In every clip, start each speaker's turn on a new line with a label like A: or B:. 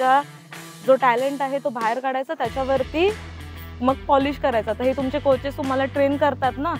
A: त्यांच्या जो टॅलेंट आहे तो बाहेर काढायचा, त्याच्यावरती मग पॉलिश करायचा. तर हे तुमचे कोचेस तुम्हाला ट्रेन करतात ना.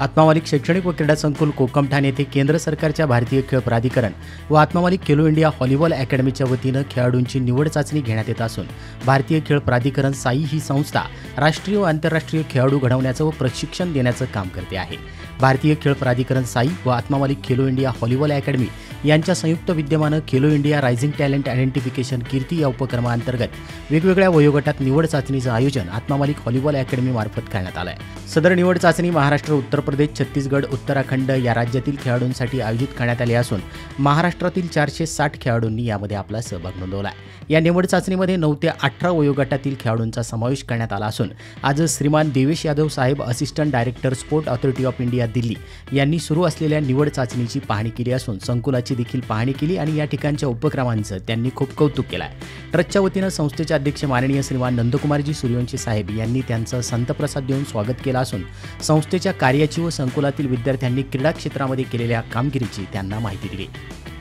B: आत्मामालिक शैक्षणिक व क्रीडा संकुल कोकम ठाणे येथे केंद्र सरकारच्या भारतीय खेळ प्राधिकरण व आत्मामालिक खेलो इंडिया व्हॉलीबॉल अकॅडमीच्या वतीनं खेळाडूंची निवड चाचणी घेण्यात येत असून भारतीय खेळ प्राधिकरण साई ही संस्था राष्ट्रीय व आंतरराष्ट्रीय खेळाडू घडवण्याचं व प्रशिक्षण देण्याचं काम करते आहे. भारतीय खेळ प्राधिकरण साई व Atmamalik Khelo India volleyball academy यांच्या संयुक्त विद्यमानं Khelo India rising talent identification KIRTI या उपक्रमांतर्गत वेगवेगळ्या वयोगटात निवड चाचणीचं आयोजन आत्मामालिक व्हॉलीबॉल अकॅडमीमार्फत करण्यात आलं आहे. सदर निवड चाचणी महाराष्ट्र, उत्तर प्रदेश, छत्तीसगड, उत्तराखंड या राज्यातील खेळाडूंसाठी आयोजित करण्यात आली असून महाराष्ट्रातील 460 खेळाडूंनी यामध्ये आपला सहभाग नोंदवला आहे. या निवड चाचणीमध्ये 9 ते 18 वयोगटातील खेळाडूंचा समावेश करण्यात आला असून आज श्रीमान देवेश यादव साहेब, assistant director sport authority of India Delhi यांनी सुरू असलेल्या निवड चाचणीची पाहणी केली असून संकुलाची देखील पाहणी केली आणि या ठिकाणच्या उपक्रमांचं त्यांनी खूप कौतुक केलं आहे. ट्रस्टच्या वतीनं संस्थेचे अध्यक्ष माननीय श्रीमान नंदकुमारजी सूर्यवंशी साहेब यांनी त्यांचं संतप्रसाद देऊन स्वागत केलं असून संस्थेच्या कार्याची व संकुलातील विद्यार्थ्यांनी क्रीडा क्षेत्रामध्ये केलेल्या कामगिरीची त्यांना माहिती दिली.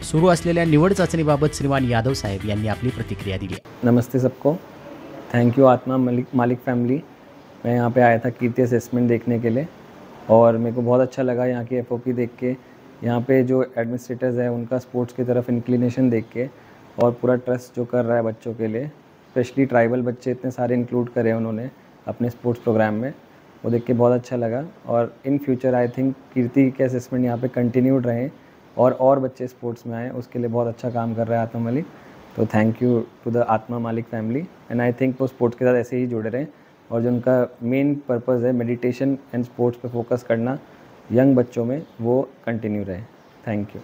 B: सुरू असलेल्या निवड चाचणीबाबत श्रीमान यादव साहेब यांनी आपली प्रतिक्रिया दिली.
C: नमस्ते सबको, थैंक यू आत्मा मालिक फैमिली. मैं यहाँ पे आया था कीर्ति असेसमेंट देखने के लिए और मेरे को बहुत अच्छा लगा यहाँ की एफओपी देख के, यहाँ पे जो एडमिनिस्ट्रेटर्स हैं उनका स्पोर्ट्स की तरफ इंक्लिनेशन देख के और पूरा ट्रस्ट जो कर रहा है बच्चों के लिए, स्पेशली ट्राइबल बच्चे इतने सारे इंक्लूड करे उन्होंने अपने स्पोर्ट्स प्रोग्राम में, वो देख के बहुत अच्छा लगा. और in future I think Kirti K assessment यहाँ पे कंटिन्यूड रहें और बच्चे स्पोर्ट्स में आए, उसके लिए बहुत अच्छा काम कर रहा है आत्मा मालिक. तो thank you to the Atma Malik family and I think वो स्पोर्ट्स के साथ ऐसे ही जुड़े रहें और जो उनका मेन पर्पज़ है मेडिटेशन एंड स्पोर्ट्स पे फोकस करना यंग बच्चों में, वो कंटिन्यू रहे. Thank you.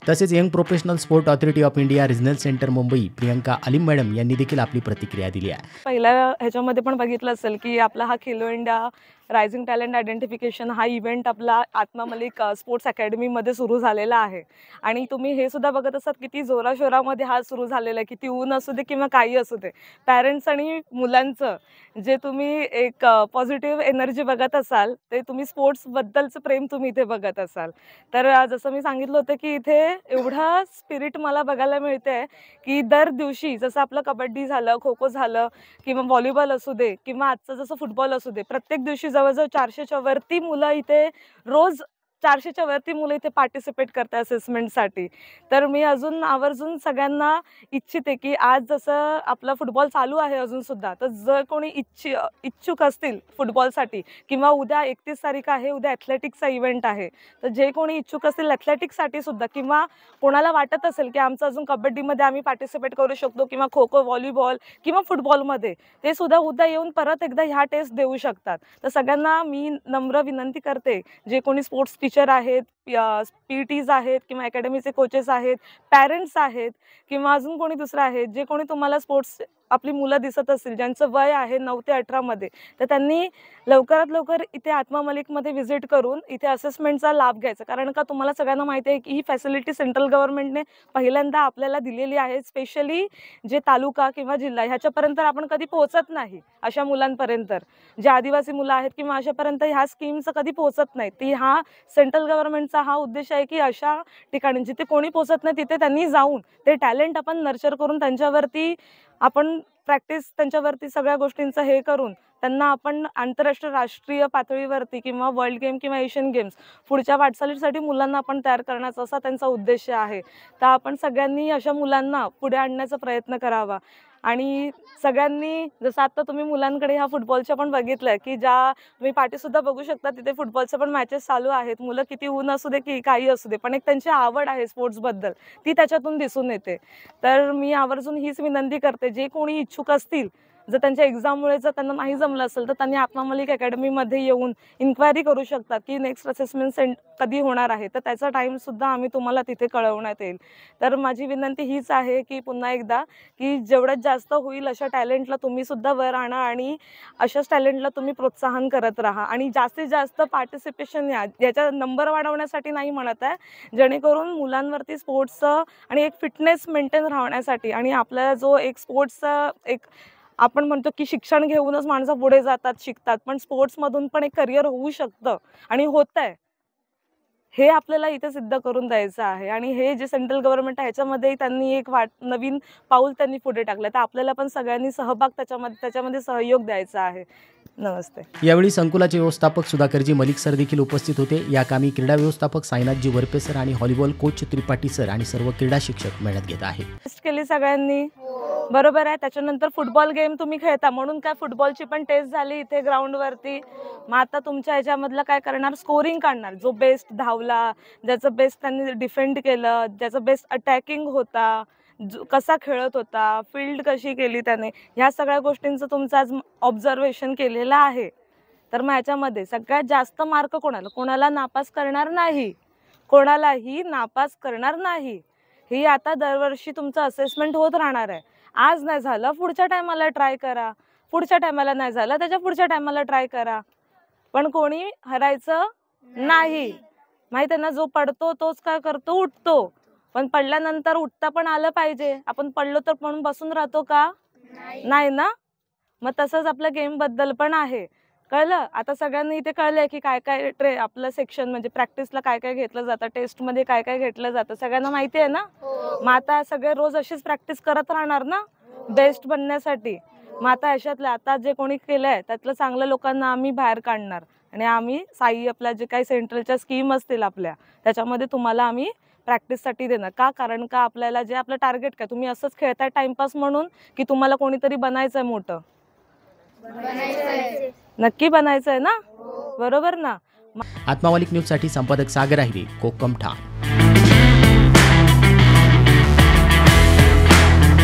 B: तसेच young professional sport authority of India regional centre Mumbai Priyanka Aleem madam यांनी देखील आपली प्रतिक्रिया दिली आहे.
A: पहिल्या ह्याच्यामध्ये पण बघितलं असेल की आपला हा Khelo India rising talent identification हा इव्हेंट आपला आत्मा मालिक स्पोर्ट्स अकॅडमीमध्ये सुरू झालेला आहे. आणि तुम्ही हे सुद्धा बघत असाल किती जोराशोरामध्ये हा सुरू झालेला आहे, किती ऊन असू दे किंवा काही असू दे. पॅरेंट्स आणि मुलांचं जे तुम्ही एक पॉझिटिव्ह एनर्जी बघत असाल ते तुम्ही स्पोर्ट्सबद्दलचं प्रेम तुम्ही इथे बघत असाल. तर जसं मी सांगितलं होतं की इथे एवढा स्पिरिट मला बघायला मिळते की दर दिवशी जसं आपलं कबड्डी झालं, खो खो झालं किंवा व्हॉलीबॉल असू दे किंवा आजचं जसं फुटबॉल असू दे, प्रत्येक दिवशी जवळजवळ 400च्या वरती मुलं इथे रोज 400च्या वरती मुलं इथे पार्टिसिपेट करतात असेसमेंटसाठी. तर मी अजून आवर्जून सगळ्यांना इच्छिते की आज जसं आपला फुटबॉल चालू आहे अजूनसुद्धा, तर जर कोणी इच्छुक असतील फुटबॉलसाठी किंवा उद्या 31 तारीख आहे, उद्या ॲथलेटिक्सचा इव्हेंट आहे, तर जे कोणी इच्छुक असतील ॲथलेटिक्ससाठी सुद्धा किंवा कोणाला वाटत असेल की आमचं अजून कबड्डीमध्ये आम्ही पार्टिसिपेट करू शकतो किंवा खो खो, व्हॉलीबॉल किंवा फुटबॉलमध्ये, ते सुद्धा उद्या येऊन परत एकदा ह्या टेस्ट देऊ शकतात. तर सगळ्यांना मी नम्र विनंती करते, जे कोणी स्पोर्ट्स टीचर आहेत, पीटीज आहेत किंवा अकॅडमीचे कोचेस आहेत, पॅरेंट्स आहेत किंवा अजून कोणी दुसरं आहेत, जे कोणी तुम्हाला स्पोर्ट्स आपली मुलं दिसत असतील ज्यांचं वय आहे 9 ते 18 मध्ये, तर त्यांनी लवकरात लवकर इथे आत्मा मालिकमध्ये व्हिजिट करून इथे असेसमेंटचा लाभ घ्यायचा. कारण का तुम्हाला सगळ्यांना माहिती आहे की ही फॅसिलिटी सेंट्रल गव्हर्नमेंटने पहिल्यांदा आपल्याला दिलेली आहे. स्पेशली जे तालुका किंवा जिल्हा ह्याच्यापर्यंत आपण कधी पोहोचत नाही, अशा मुलांपर्यंत जे आदिवासी मुलं आहेत किंवा अशापर्यंत ह्या स्कीमचं कधी पोहोचत नाही. ती हा सेंट्रल गव्हर्नमेंटचा हा उद्देश आहे की अशा ठिकाणी जिथे कोणी पोहोचत नाही तिथे त्यांनी जाऊन ते टॅलेंट आपण नर्चर करून त्यांच्यावरती आपण प्रॅक्टिस, त्यांच्यावरती सगळ्या गोष्टींचं हे करून त्यांना आपण आंतरराष्ट्रीय राष्ट्रीय पातळीवरती किंवा वर्ल्ड गेम किंवा एशियन गेम्स पुढच्या वाटचालीसाठी मुलांना आपण तयार करण्याचा असा त्यांचा उद्देश आहे. तर आपण सगळ्यांनी अशा मुलांना पुढे आणण्याचा प्रयत्न करावा. आणि सगळ्यांनी जसं आता तुम्ही मुलांकडे ह्या फुटबॉलच्या पण बघितलं की ज्या तुम्ही पार्टीसुद्धा बघू शकता, तिथे फुटबॉलच्या पण मॅचेस चालू आहेत. मुलं किती ऊन असू दे की काही असू दे, पण एक त्यांची आवड आहे स्पोर्ट्सबद्दल, ती त्याच्यातून दिसून येते. तर मी आवर्जून हीच विनंती करते, जे कोणी इच्छुक असतील, जर त्यांच्या एक्झाममुळे जर त्यांना नाही जमलं असेल तर त्यांनी आत्मा मालिक अकॅडमीमध्ये येऊन इन्क्वायरी करू शकतात की नेक्स्ट असेसमेंट कधी होणार आहे, तर त्याचा टाईमसुद्धा आम्ही तुम्हाला तिथे कळवण्यात येईल. तर माझी विनंती हीच आहे की पुन्हा एकदा की जेवढ्यात जास्त होईल अशा टॅलेंटला तुम्हीसुद्धा वर आणा आणि अशाच टॅलेंटला तुम्ही प्रोत्साहन करत राहा आणि जास्तीत जास्त पार्टिसिपेशन याचा नंबर वाढवण्यासाठी नाही म्हणत आहे, जेणेकरून मुलांवरती स्पोर्ट्सचं आणि एक फिटनेस मेंटेन राहण्यासाठी आणि आपल्याला जो एक स्पोर्ट्सचा एक आपण म्हणतो की शिक्षण घेऊनच माणसं पुढे जातात, शिकतात, पण स्पोर्ट्समधून पण एक करिअर होऊ शकतं आणि होतं आहे. हे आपल्याला इथे सिद्ध करून द्यायचं आहे. आणि हे जे सेंट्रल गव्हर्नमेंट आहे ह्याच्यामध्ये त्यांनी एक नवीन पाऊल त्यांनी पुढे टाकलं, तर आपल्याला पण सगळ्यांनी सहभाग त्याच्यामध्ये सहयोग द्यायचा आहे. नमस्ते.
B: यावेळी संकुलाचे व्यवस्थापक सुधाकरजी मलिक सर देखील उपस्थित होते. या कामी क्रीडा व्यवस्थापक साईनाथजी वरपे सर आणि व्हॉलीबॉल कोच त्रिपाठी सर आणि सर्व क्रीडा शिक्षक मेहनत घेत आहेत.
A: टेस्ट केली सगळ्यांनी, बरोबर आहे. त्याच्यानंतर फुटबॉल गेम तुम्ही खेळता म्हणून काय फुटबॉलची पण टेस्ट झाली इथे ग्राउंडवरती. मग आता तुमच्या ह्याच्यामधलं काय करणार, स्कोरिंग काढणार. जो बेस्ट धावला, ज्याचं बेस्ट त्यांनी डिफेंड केलं, ज्याचं बेस्ट अटॅकिंग होता, कसा खेळत होता, फील्ड कशी केली त्याने, ह्या सगळ्या गोष्टींचं तुमचं आज ऑब्झर्वेशन केलेलं आहे. तर मग ह्याच्यामध्ये सगळ्यात जास्त मार्क कोणाला नापास करणार नाही, कोणालाही नापास करणार नाही. ही आता दरवर्षी तुमचं असेसमेंट होत राहणार आहे. आज नाही झालं पुढच्या टायमाला ट्राय करा, पुढच्या टायमाला नाही झालं त्याच्या पुढच्या टायमाला ट्राय करा, पण कोणी हरायचं नाही. माहिती आहे ना, जो पडतो तोच काय करतो, उठतो. पण पडल्यानंतर उठता पण आलं पाहिजे. आपण पडलो तर म्हणून बसून राहतो का, नाही ना. मग तसंच आपल्या गेम बद्दल पण आहे. कळलं आता सगळ्यांनी इथे कळलंय की काय काय आपलं सेक्शन म्हणजे प्रॅक्टिसला काय काय घेतलं जातं, टेस्टमध्ये काय काय घेतलं जातं, सगळ्यांना माहिती आहे ना. मग आता सगळे रोज अशीच प्रॅक्टिस करत राहणार ना बेस्ट बनण्यासाठी. मग आता अशातलं आता जे कोणी केलंय त्यातलं चांगल्या लोकांना आम्ही बाहेर काढणार आणि आम्ही साई आपल्या जे काही सेंट्रलच्या स्कीम असतील आपल्या त्याच्यामध्ये तुम्हाला आम्ही प्रॅक्टिससाठी देणार. का, कारण का आपल्याला जे आपलं टार्गेट काय, तुम्ही असंच खेळताय टाइमपास म्हणून की तुम्हाला कोणीतरी बनायचंय मोठं, नक्की बनायचंय ना, बरोबर ना.
B: आत्मा मालिक न्यूजसाठी संपादक सागर आहिरे, कोकम ठाणे.